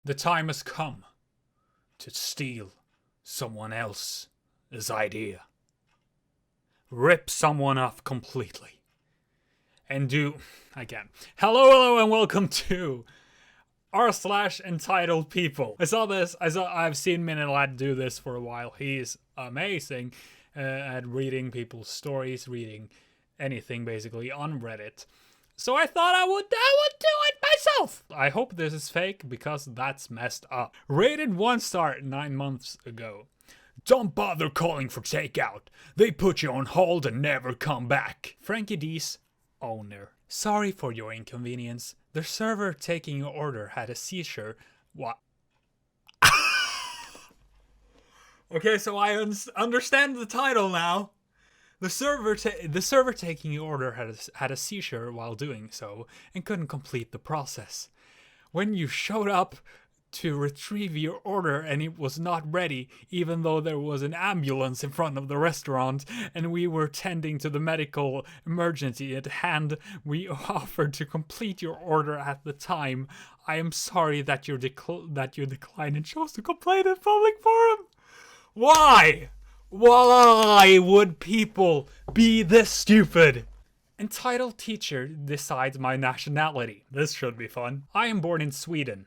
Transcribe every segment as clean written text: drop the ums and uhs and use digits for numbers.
The time has come to steal someone else's idea. Rip someone off completely. And do again. Hello, and welcome to r/entitled people. I've seen Minilad do this for a while. He's amazing at reading people's stories, reading anything basically on Reddit. So I thought I would do it myself. I hope this is fake because that's messed up. Rated 1 star 9 months ago. Don't bother calling for takeout. They put you on hold and never come back. Frankie D's owner. Sorry for your inconvenience. The server taking your order had a seizure. What? Okay, so I understand the title now. The server taking your order had a seizure while doing so and couldn't complete the process. When you showed up to retrieve your order and it was not ready, even though there was an ambulance in front of the restaurant and we were tending to the medical emergency at hand, we offered to complete your order at the time. I am sorry that you declined and chose to complain in public forum. Why? Why would people be this stupid? Entitled teacher decides my nationality. This should be fun. I am born in Sweden.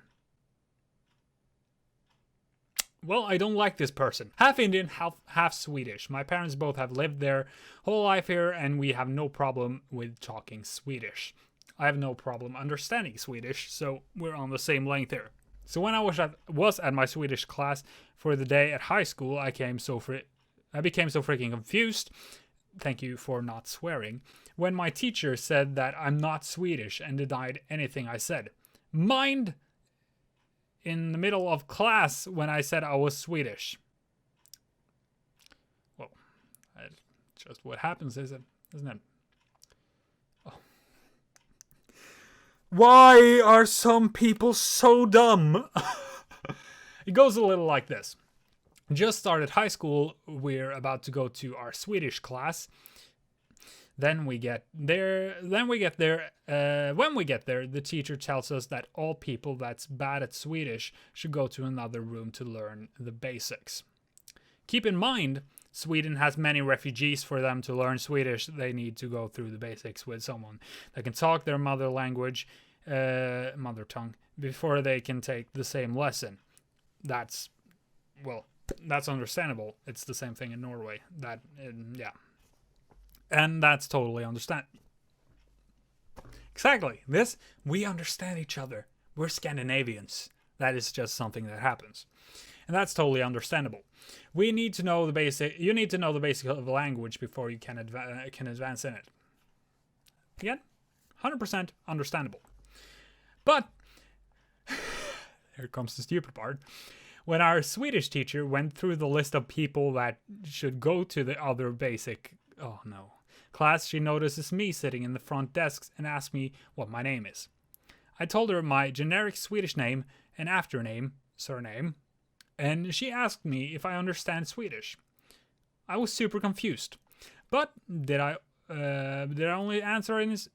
Well, I don't like this person. Half Indian, half Swedish. My parents both have lived their whole life here and we have no problem with talking Swedish. I have no problem understanding Swedish, so we're on the same length here. So when I was at my Swedish class for the day at high school, I became so freaking confused. Thank you for not swearing. When my teacher said that I'm not Swedish and denied anything I said. Mind in the middle of class when I said I was Swedish. Well, that's just what happens, isn't it? Oh. Why are some people so dumb? It goes a little like this. Just started high school, we're about to go to our Swedish class. When we get there, the teacher tells us that all people that's bad at Swedish should go to another room to learn the basics. Keep in mind, Sweden has many refugees. For them to learn Swedish, they need to go through the basics with someone that can talk their mother tongue, before they can take the same lesson. That's understandable. It's the same thing in Norway. Yeah. And that's totally understandable. Exactly. We understand each other. We're Scandinavians. That is just something that happens. And that's totally understandable. You need to know the basic of the language before you can advance in it. Again, 100% understandable. But here comes the stupid part. When our Swedish teacher went through the list of people that should go to the other basic class, she notices me sitting in the front desk and asks me what my name is. I told her my generic Swedish name and surname, and she asked me if I understand Swedish. I was super confused. But did I only answer it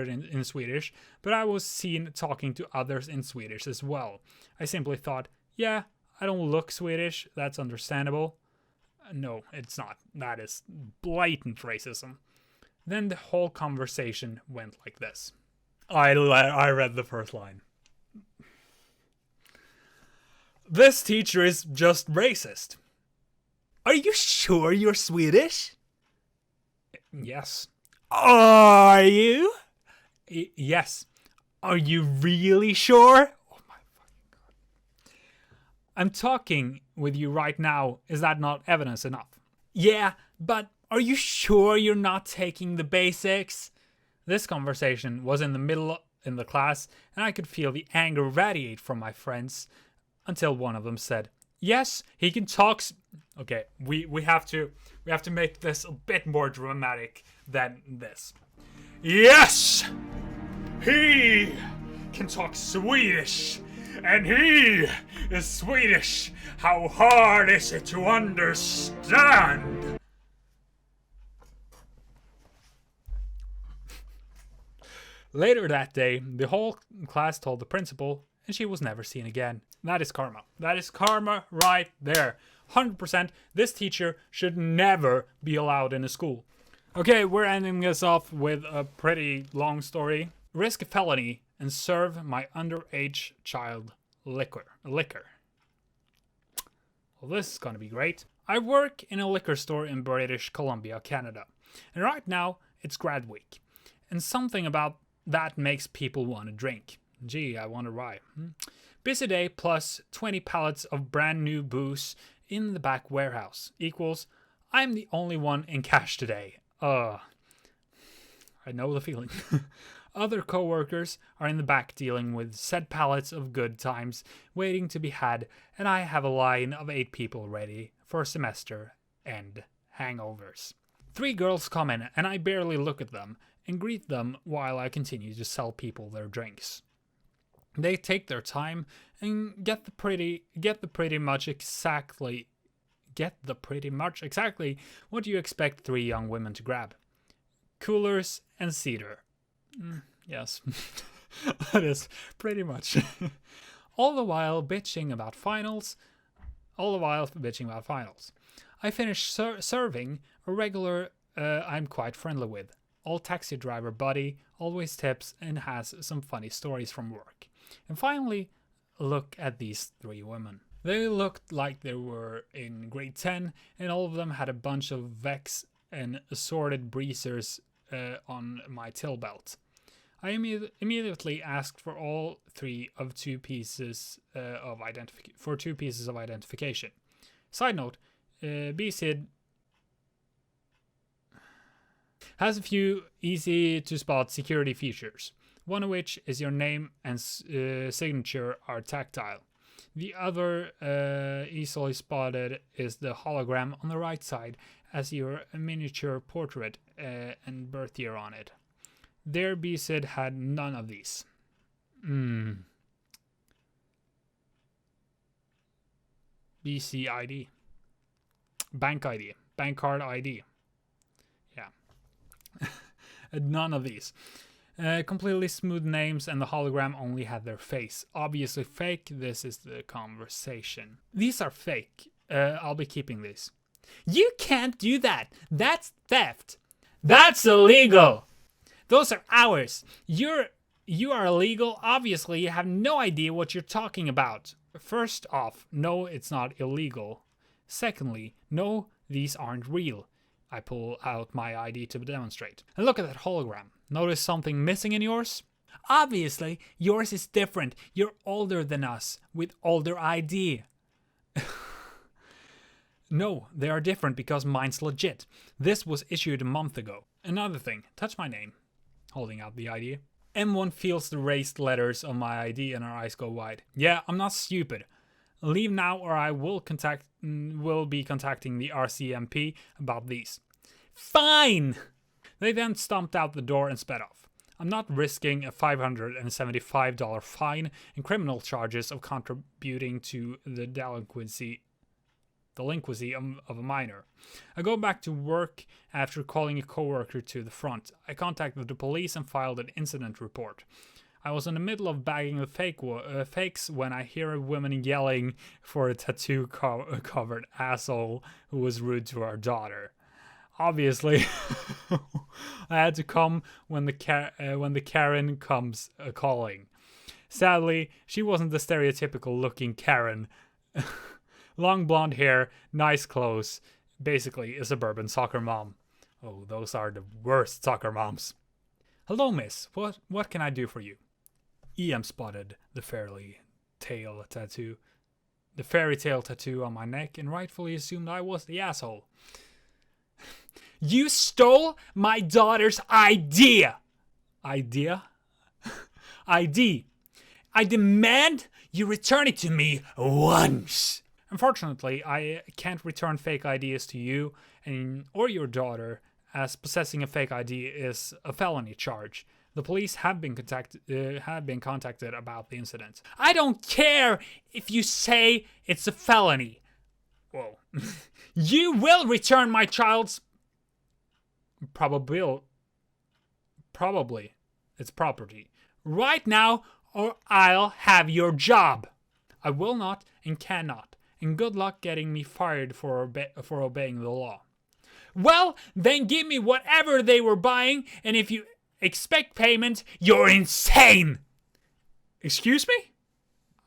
in Swedish, but I was seen talking to others in Swedish as well. I simply thought, yeah, I don't look Swedish, that's understandable. No, it's not. That is blatant racism. Then the whole conversation went like this. I read the first line. This teacher is just racist. Are you sure you're Swedish? Yes. Are you? Yes. Are you really sure? Oh my fucking god. I'm talking with you right now. Is that not evidence enough? Yeah, but are you sure you're not taking the basics? This conversation was in the middle in the class, and I could feel the anger radiate from my friends until one of them said, yes, he can talk. Okay, we have to make this a bit more dramatic than this. Yes, he can talk Swedish, and he is Swedish. How hard is it to understand? Later that day, the whole class told the principal and she was never seen again. That is karma. That is karma right there. 100%. This teacher should never be allowed in a school. Okay, we're ending this off with a pretty long story. Risk a felony and serve my underage child liquor. Well, this is gonna be great. I work in a liquor store in British Columbia, Canada. And right now, it's grad week. And something about that makes people want to drink. Gee, I wonder why. Busy day plus 20 pallets of brand new booze in the back warehouse equals I'm the only one in cash today. I know the feeling. Other co-workers are in the back dealing with said pallets of good times waiting to be had, and I have a line of 8 people ready for semester end hangovers. 3 girls come in, and I barely look at them and greet them while I continue to sell people their drinks. They take their time and get the pretty much exactly what you expect 3 young women to grab. Coolers and cedar. Yes, that is pretty much. All the while bitching about finals. I finish serving a regular I'm quite friendly with. Old taxi driver buddy, always tips and has some funny stories from work. And finally, look at these 3 women. They looked like they were in grade 10, and all of them had a bunch of Vex and assorted breezers on my tail belt. I immediately asked for all 3 of 2 pieces of identification. Side note, BSID has a few easy to spot security features, one of which is your name and signature are tactile. The other easily spotted is the hologram on the right side as your miniature portrait and birth year on it. Their BSID had none of these. BC ID. Bank ID. Bank card ID. Yeah. None of these. Completely smooth names, and the hologram only had their face. Obviously fake. This is the conversation. These are fake. I'll be keeping these. You can't do that. That's theft. That's illegal. Those are ours. You are illegal. Obviously, you have no idea what you're talking about. First off, no, it's not illegal. Secondly, no, these aren't real. I pull out my ID to demonstrate. And look at that hologram. Notice something missing in yours? Obviously, yours is different. You're older than us, with older ID. No, they are different because mine's legit. This was issued a month ago. Another thing, touch my name. Holding out the ID. M1 feels the raised letters on my ID and our eyes go wide. Yeah, I'm not stupid. Leave now or I will be contacting the RCMP about these. Fine! They then stomped out the door and sped off. I'm not risking a $575 fine and criminal charges of contributing to the delinquency of a minor. I go back to work after calling a coworker to the front. I contacted the police and filed an incident report. I was in the middle of bagging the fakes when I hear a woman yelling for a tattoo-covered asshole who was rude to our daughter. Obviously, I had to come when the Karen comes calling. Sadly, she wasn't the stereotypical-looking Karen. Long blonde hair, nice clothes, basically a suburban soccer mom. Oh, those are the worst soccer moms. Hello, miss. What can I do for you? EM spotted the fairy tale tattoo on my neck and rightfully assumed I was the asshole. You stole my daughter's idea. Idea? ID. I demand you return it to me once. Unfortunately, I can't return fake IDs to you or your daughter, as possessing a fake ID is a felony charge. The police have been contacted about the incident. I don't care if you say it's a felony. Whoa. You will return my child's... Probably. It's property. Right now or I'll have your job. I will not and cannot, and good luck getting me fired for obeying the law. Well, then give me whatever they were buying, and if you expect payment, you're insane! Excuse me?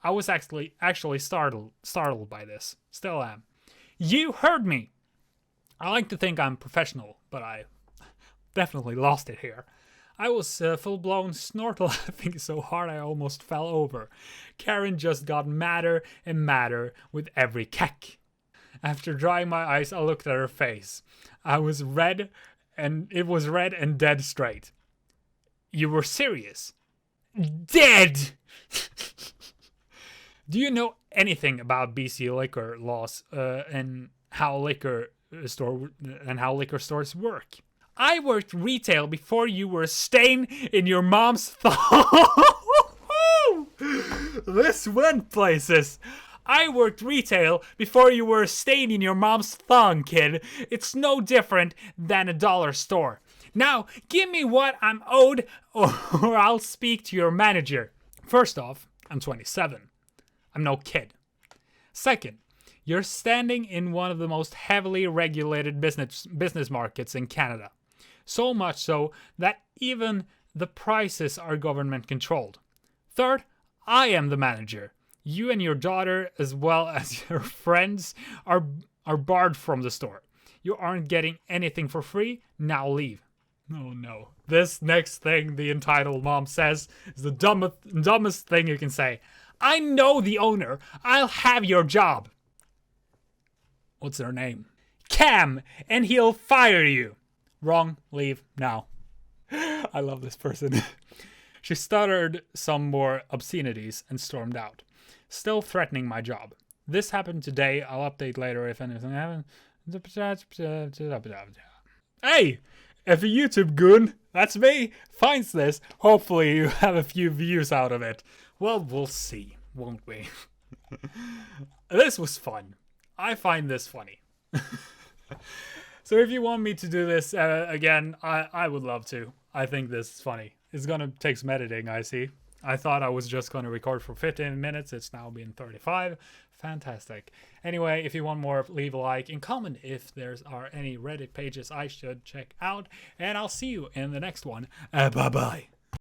I was actually startled by this. Still am. You heard me! I like to think I'm professional, but I definitely lost it here. I was full-blown snort laughing so hard I almost fell over. Karen just got madder and madder with every keck. After drying my eyes, I looked at her face. It was red and dead straight. You were serious? Dead! Do you know anything about BC liquor laws and how liquor stores work? I worked retail before you were a stain in your mom's thumb. This went places. I worked retail before you were a stain in your mom's thumb, kid. It's no different than a dollar store. Now, give me what I'm owed or I'll speak to your manager. First off, I'm 27. I'm no kid. Second, you're standing in one of the most heavily regulated business markets in Canada. So much so that even the prices are government controlled. Third, I am the manager. You and your daughter, as well as your friends, are barred from the store. You aren't getting anything for free. Now leave. Oh no. This next thing the entitled mom says is the dumbest thing you can say. I know the owner. I'll have your job. What's her name? Cam, and he'll fire you. Wrong. Leave now. I love this person. She stuttered some more obscenities and stormed out, still threatening my job. This happened today. I'll update later if anything happens. Hey, if a YouTube goon, that's me, finds this, hopefully you have a few views out of it. Well, we'll see, won't we? This was fun. I find this funny. So if you want me to do this again, I would love to. I think this is funny. It's gonna take some editing, I see. I thought I was just gonna record for 15 minutes. It's now been 35. Fantastic. Anyway, if you want more, leave a like and comment if there are any Reddit pages I should check out. And I'll see you in the next one. Bye-bye.